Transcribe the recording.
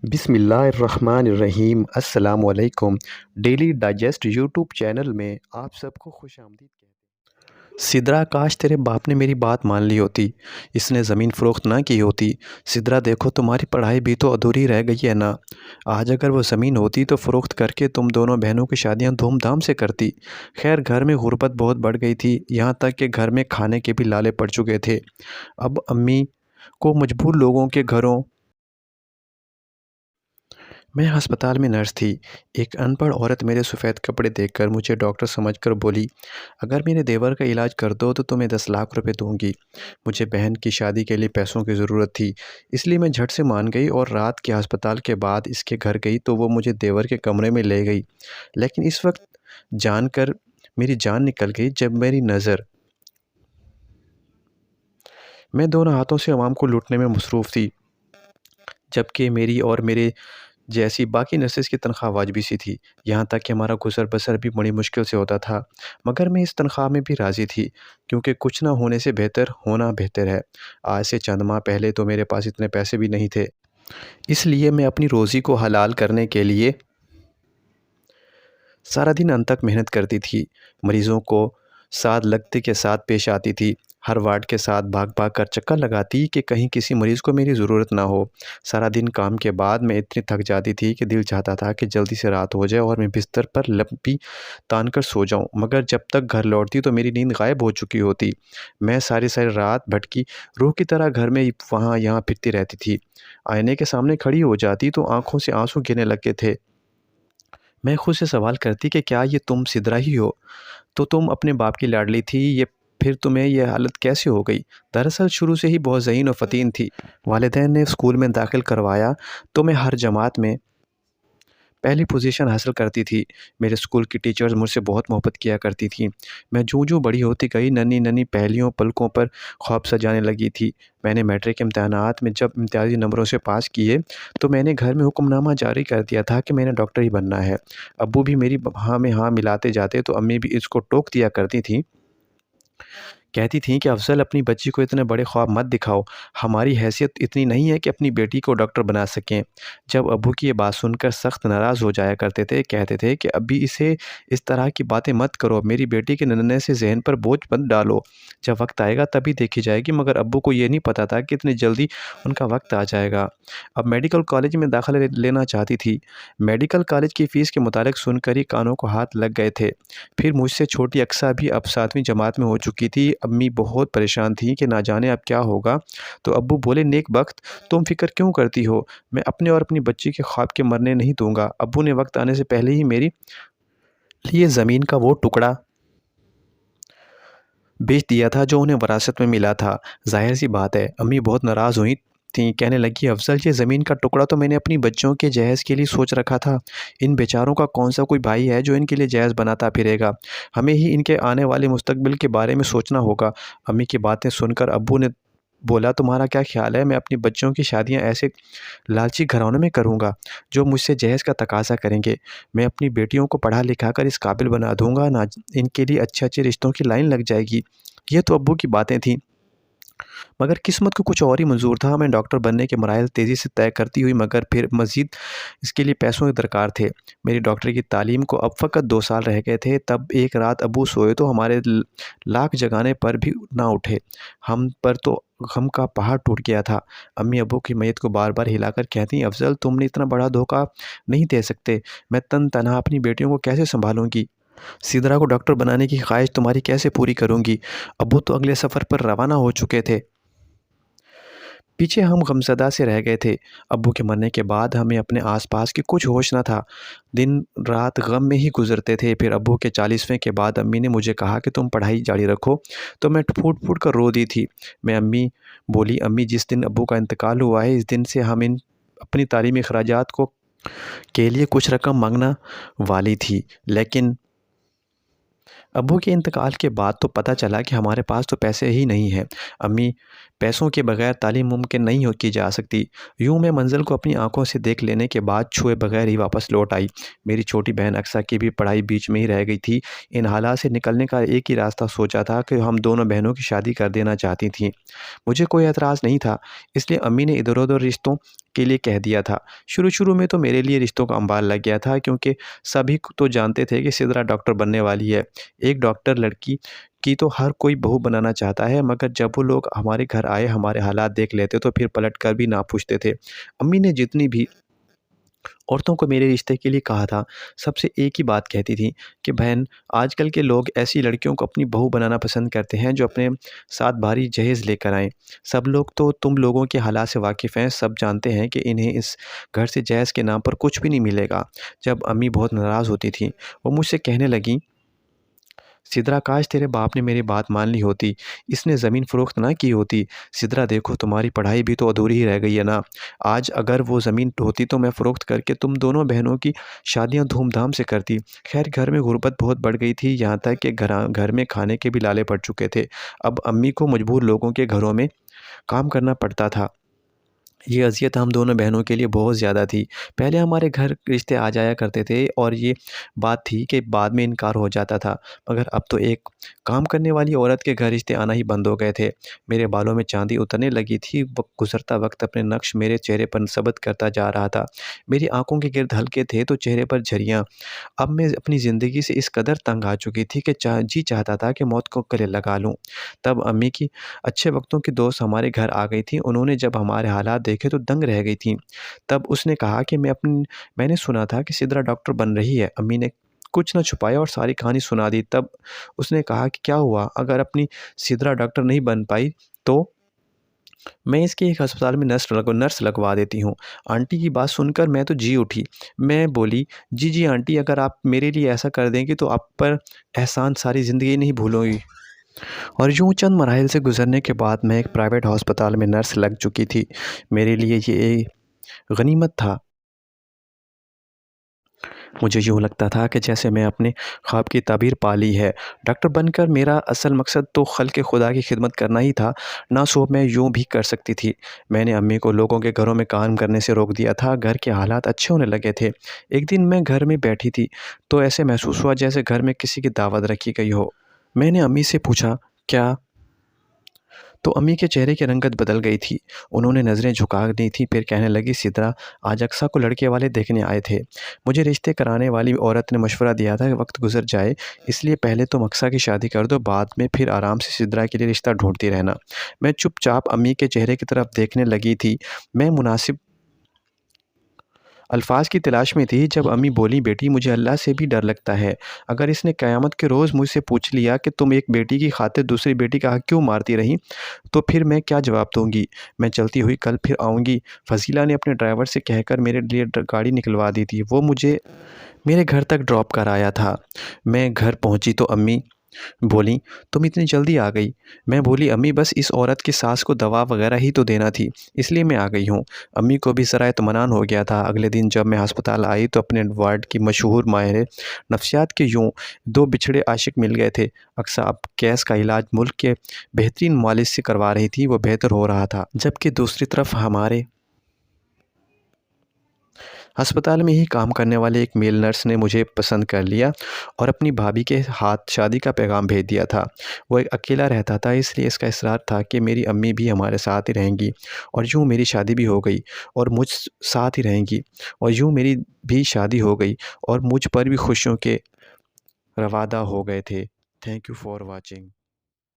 بسم اللہ الرحمن الرحیم۔ السلام علیکم۔ ڈیلی ڈائجسٹ یوٹیوب چینل میں آپ سب کو خوش آمدید کہتے ہیں۔ سدرا، کاش تیرے باپ نے میری بات مان لی ہوتی، اس نے زمین فروخت نہ کی ہوتی۔ سدرا دیکھو، تمہاری پڑھائی بھی تو ادھوری رہ گئی ہے نا۔ آج اگر وہ زمین ہوتی تو فروخت کر کے تم دونوں بہنوں کی شادیاں دھوم دھام سے کرتی۔ خیر، گھر میں غربت بہت بڑھ گئی تھی، یہاں تک کہ گھر میں کھانے کے بھی لالے پڑ چکے تھے۔ اب امی کو مجبور لوگوں کے گھروں میں ہسپتال میں نرس تھی۔ ایک ان پڑھ عورت میرے سفید کپڑے دیکھ کر مجھے ڈاکٹر سمجھ کر بولی، اگر میرے دیور کا علاج کر دو تو تمہیں 10 لاکھ روپے دوں گی۔ مجھے بہن کی شادی کے لیے پیسوں کی ضرورت تھی، اس لیے میں جھٹ سے مان گئی اور رات کے ہسپتال کے بعد اس کے گھر گئی تو وہ مجھے دیور کے کمرے میں لے گئی۔ لیکن اس وقت جان کر میری جان نکل گئی جب میری نظر میں دونوں ہاتھوں سے عوام کو لوٹنے میں مصروف تھی، جبکہ میری اور میرے جیسی باقی نرسز کی تنخواہ واجبی سی تھی، یہاں تک کہ ہمارا گزر بسر بھی بڑی مشکل سے ہوتا تھا۔ مگر میں اس تنخواہ میں بھی راضی تھی، کیونکہ کچھ نہ ہونے سے بہتر ہونا بہتر ہے۔ آج سے چند ماہ پہلے تو میرے پاس اتنے پیسے بھی نہیں تھے، اس لیے میں اپنی روزی کو حلال کرنے کے لیے سارا دن انتھک محنت کرتی تھی۔ مریضوں کو ساتھ لگتے کے ساتھ پیش آتی تھی، ہر وارڈ کے ساتھ بھاگ بھاگ کر چکر لگاتی کہ کہیں کسی مریض کو میری ضرورت نہ ہو۔ سارا دن کام کے بعد میں اتنی تھک جاتی تھی کہ دل چاہتا تھا کہ جلدی سے رات ہو جائے اور میں بستر پر لپی تان کر سو جاؤں، مگر جب تک گھر لوٹتی تو میری نیند غائب ہو چکی ہوتی۔ میں ساری رات بھٹکی روح کی طرح گھر میں وہاں یہاں پھرتی رہتی تھی۔ آئینے کے سامنے کھڑی ہو جاتی تو آنکھوں سے آنسو گرنے لگتے تھے۔ میں خود سے سوال کرتی کہ کیا یہ تم سدرا ہی ہو؟ تو تم اپنے باپ کی لاڈلی تھی، یہ پھر تمہیں یہ حالت کیسے ہو گئی؟ دراصل شروع سے ہی بہت ذہین و فطین تھی۔ والدین نے اسکول میں داخل کروایا تو میں ہر جماعت میں پہلی پوزیشن حاصل کرتی تھی۔ میرے اسکول کی ٹیچرز مجھ سے بہت محبت کیا کرتی تھیں۔ میں جو بڑی ہوتی گئی، ننھی ننھی پہلیوں پلکوں پر خواب سجانے لگی تھی۔ میں نے میٹرک امتحانات میں جب امتیازی نمبروں سے پاس کیے تو میں نے گھر میں حکم نامہ جاری کر دیا تھا کہ میں نے ڈاکٹر ہی بننا ہے۔ ابو بھی میری ہاں میں ہاں ملاتے جاتے تو امی بھی اس کو ٹوک دیا کرتی تھیں، کہتی تھیں کہ افضل، اپنی بچی کو اتنے بڑے خواب مت دکھاؤ، ہماری حیثیت اتنی نہیں ہے کہ اپنی بیٹی کو ڈاکٹر بنا سکیں۔ جب ابو کی یہ بات سن کر سخت ناراض ہو جایا کرتے تھے، کہتے تھے کہ ابھی اسے اس طرح کی باتیں مت کرو، میری بیٹی کے ننھے سے ذہن پر بوجھ مت ڈالو، جب وقت آئے گا تبھی دیکھی جائے گی۔ مگر ابو کو یہ نہیں پتہ تھا کہ اتنی جلدی ان کا وقت آ جائے گا۔ اب میڈیکل کالج میں داخلہ لینا چاہتی تھی۔ میڈیکل کالج کی فیس کے متعلق سن کر ہی کانوں کو ہاتھ لگ گئے تھے۔ پھر مجھ سے چھوٹی اقصیٰ بھی اب 7ویں جماعت میں ہو چکی تھی۔ امی بہت پریشان تھیں کہ نہ جانے اب کیا ہوگا، تو ابو بولے، نیک بخت، تم فکر کیوں کرتی ہو؟ میں اپنے اور اپنی بچی کے خواب کے مرنے نہیں دوں گا۔ ابو نے وقت آنے سے پہلے ہی میری لیے زمین کا وہ ٹکڑا بیچ دیا تھا جو انہیں وراثت میں ملا تھا۔ ظاہر سی بات ہے، امی بہت ناراض ہوئی تھیں، کہنے لگی، افضل، یہ زمین کا ٹکڑا تو میں نے اپنی بچوں کے جہیز کے لیے سوچ رکھا تھا۔ ان بیچاروں کا کون سا کوئی بھائی ہے جو ان کے لیے جہیز بناتا پھرے گا؟ ہمیں ہی ان کے آنے والے مستقبل کے بارے میں سوچنا ہوگا۔ امی کی باتیں سن کر ابو نے بولا، تمہارا کیا خیال ہے؟ میں اپنی بچوں کی شادیاں ایسے لالچی گھرانوں میں کروں گا جو مجھ سے جہیز کا تقاضا کریں گے؟ میں اپنی بیٹیوں کو پڑھا لکھا کر اس قابل بنا دوں گا، نہ ان کے لیے اچھے اچھے رشتوں کی لائن لگ جائے گی۔ یہ تو ابو کی باتیں تھیں، مگر قسمت کو کچھ اور ہی منظور تھا۔ میں ڈاکٹر بننے کے مراحل تیزی سے طے کرتی ہوئی، مگر پھر مزید اس کے لیے پیسوں کی درکار تھے۔ میری ڈاکٹر کی تعلیم کو اب فقط 2 سال رہ گئے تھے۔ تب ایک رات ابو سوئے تو ہمارے لاکھ جگانے پر بھی نہ اٹھے۔ ہم پر تو غم کا پہاڑ ٹوٹ گیا تھا۔ امی ابو کی میت کو بار بار ہلا کر کہتی، افضل، تم نے اتنا بڑا دھوکہ نہیں دے سکتے، میں تنہا اپنی بیٹیوں کو کیسے سنبھالوں گی؟ سدرا کو ڈاکٹر بنانے کی خواہش تمہاری کیسے پوری کروں گی؟ ابو تو اگلے سفر پر روانہ ہو چکے تھے، پیچھے ہم غمزدہ سے رہ گئے تھے۔ ابو کے مرنے کے بعد ہمیں اپنے آس پاس کی کچھ ہوش نہ تھا، دن رات غم میں ہی گزرتے تھے۔ پھر ابو کے 40ویں کے بعد امی نے مجھے کہا کہ تم پڑھائی جاری رکھو، تو میں پھوٹ پھوٹ کر رو دی تھی۔ میں امی بولی، امی، جس دن ابو کا انتقال ہوا ہے، اس دن سے ہم اپنی تعلیمی اخراجات کے لیے کچھ رقم مانگنا والی تھی، لیکن ابو کے انتقال کے بعد تو پتہ چلا کہ ہمارے پاس تو پیسے ہی نہیں ہیں۔ امی، پیسوں کے بغیر تعلیم ممکن نہیں کی جا سکتی۔ یوں میں منزل کو اپنی آنکھوں سے دیکھ لینے کے بعد چھوئے بغیر ہی واپس لوٹ آئی۔ میری چھوٹی بہن اقصیٰ کی بھی پڑھائی بیچ میں ہی رہ گئی تھی۔ ان حالات سے نکلنے کا ایک ہی راستہ سوچا تھا کہ ہم دونوں بہنوں کی شادی کر دینا چاہتی تھیں۔ مجھے کوئی اعتراض نہیں تھا، اس لیے امی نے ادھر ادھر رشتوں کے لیے کہہ دیا تھا۔ شروع میں تو میرے لیے رشتوں کا انبار لگ گیا تھا، کیونکہ سبھی تو جانتے تھے کہ سدرا ڈاکٹر بننے والی ہے۔ ایک ڈاکٹر لڑکی کی تو ہر کوئی بہو بنانا چاہتا ہے، مگر جب وہ لوگ ہمارے گھر آئے، ہمارے حالات دیکھ لیتے تو پھر پلٹ کر بھی نہ پوچھتے تھے۔ امی نے جتنی بھی عورتوں کو میرے رشتے کے لیے کہا تھا، سب سے ایک ہی بات کہتی تھی کہ بہن، آج کل کے لوگ ایسی لڑکیوں کو اپنی بہو بنانا پسند کرتے ہیں جو اپنے ساتھ بھاری جہیز لے کر آئیں۔ سب لوگ تو تم لوگوں کے حالات سے واقف ہیں، سب جانتے ہیں کہ انہیں اس گھر سے جہیز کے نام پر کچھ بھی نہیں ملے گا۔ جب امی بہت ناراض ہوتی تھیں، وہ مجھ سے کہنے لگیں، سدرا، کاش تیرے باپ نے میری بات مان لی ہوتی، اس نے زمین فروخت نہ کی ہوتی۔ سدرا دیکھو، تمہاری پڑھائی بھی تو ادھوری ہی رہ گئی ہے نا۔ آج اگر وہ زمین ہوتی تو میں فروخت کر کے تم دونوں بہنوں کی شادیاں دھوم دھام سے کرتی۔ خیر، گھر میں غربت بہت بڑھ گئی تھی، یہاں تک کہ گھر میں کھانے کے بھی لالے پڑ چکے تھے۔ اب امی کو مجبور لوگوں کے گھروں میں کام کرنا پڑتا تھا۔ یہ اذیت ہم دونوں بہنوں کے لیے بہت زیادہ تھی۔ پہلے ہمارے گھر رشتے آ جایا کرتے تھے اور یہ بات تھی کہ بعد میں انکار ہو جاتا تھا، مگر اب تو ایک کام کرنے والی عورت کے گھر رشتے آنا ہی بند ہو گئے تھے۔ میرے بالوں میں چاندی اترنے لگی تھی، گزرتا وقت اپنے نقش میرے چہرے پر ثبت کرتا جا رہا تھا۔ میری آنکھوں کے گرد ہلکے تھے تو چہرے پر جھریاں۔ اب میں اپنی زندگی سے اس قدر تنگ آ چکی تھی کہ جی چاہتا تھا کہ موت کو گلے لگا لوں۔ تب امی کی اچھے وقتوں کی دوست ہمارے گھر آ گئی تھیں۔ انہوں نے جب ہمارے حالات دیکھے تو دنگ رہ گئی تھیں۔ تب اس نے کہا کہ میں نے سنا تھا کہ سدرا ڈاکٹر بن رہی ہے۔ امی نے کچھ نہ چھپایا اور ساری کہانی سنا دی۔ تب اس نے کہا کہ کیا ہوا اگر اپنی سدرا ڈاکٹر نہیں بن پائی تو میں اس کے ایک ہسپتال میں نرس لگوا دیتی ہوں۔ آنٹی کی بات سن کر میں تو جی اٹھی۔ میں بولی، جی آنٹی، اگر آپ میرے لیے ایسا کر دیں گی تو آپ پر احسان ساری زندگی نہیں بھولوں گی۔ اور یوں چند مراحل سے گزرنے کے بعد میں ایک پرائیویٹ ہسپتال میں نرس لگ چکی تھی۔ میرے لیے یہ ایک غنیمت تھا۔ مجھے یوں لگتا تھا کہ جیسے میں اپنے خواب کی تعبیر پا لی ہے۔ ڈاکٹر بن کر میرا اصل مقصد تو خلق خدا کی خدمت کرنا ہی تھا، نہ سو میں یوں بھی کر سکتی تھی۔ میں نے امی کو لوگوں کے گھروں میں کام کرنے سے روک دیا تھا۔ گھر کے حالات اچھے ہونے لگے تھے۔ ایک دن میں گھر میں بیٹھی تھی تو ایسے محسوس ہوا جیسے گھر میں کسی کی دعوت رکھی گئی ہو۔ میں نے امی سے پوچھا، کیا؟ تو امی کے چہرے کی رنگت بدل گئی تھی۔ انہوں نے نظریں جھکا دی تھیں، پھر کہنے لگی، سدرا، آج اقصیٰ کو لڑکے والے دیکھنے آئے تھے۔ مجھے رشتے کرانے والی عورت نے مشورہ دیا تھا کہ وقت گزر جائے، اس لیے پہلے تم اقصیٰ کی شادی کر دو، بعد میں پھر آرام سے سدرا کے لیے رشتہ ڈھونڈتی رہنا۔ میں چپ چاپ امی کے چہرے کی طرف دیکھنے لگی تھی۔ میں مناسب الفاظ کی تلاش میں تھی جب امی بولی، بیٹی، مجھے اللہ سے بھی ڈر لگتا ہے۔ اگر اس نے قیامت کے روز مجھ سے پوچھ لیا کہ تم ایک بیٹی کی خاطر دوسری بیٹی کا حق کیوں مارتی رہی، تو پھر میں کیا جواب دوں گی؟ میں چلتی ہوئی کل پھر آؤں گی۔ فضیلہ نے اپنے ڈرائیور سے کہہ کر میرے لیے گاڑی نکلوا دی تھی۔ وہ مجھے میرے گھر تک ڈراپ کر آیا تھا۔ میں گھر پہنچی تو امی بولیں، تم اتنی جلدی آ گئی؟ میں بولی، امی، بس اس عورت کی ساس کو دوا وغیرہ ہی تو دینا تھی، اس لیے میں آ گئی ہوں۔ امی کو بھی ذرا اطمینان ہو گیا تھا۔ اگلے دن جب میں ہسپتال آئی تو اپنے وارڈ کی مشہور ماہر نفسیات کے یوں دو بچھڑے عاشق مل گئے تھے۔ اقصیٰ اب کیس کا علاج ملک کے بہترین معالج سے کروا رہی تھی، وہ بہتر ہو رہا تھا، جبکہ دوسری طرف ہمارے ہسپتال میں ہی کام کرنے والے ایک میل نرس نے مجھے پسند کر لیا اور اپنی بھابھی کے ہاتھ شادی کا پیغام بھیج دیا تھا۔ وہ ایک اکیلا رہتا تھا، اس لیے اس کا اصرار تھا کہ میری امی بھی ہمارے ساتھ ہی رہیں گی، اور یوں میری شادی بھی ہو گئی اور مجھ ساتھ ہی رہیں گی، اور یوں میری بھی شادی ہو گئی اور مجھ پر بھی خوشیوں کے روادہ ہو گئے تھے۔ Thank you for watching.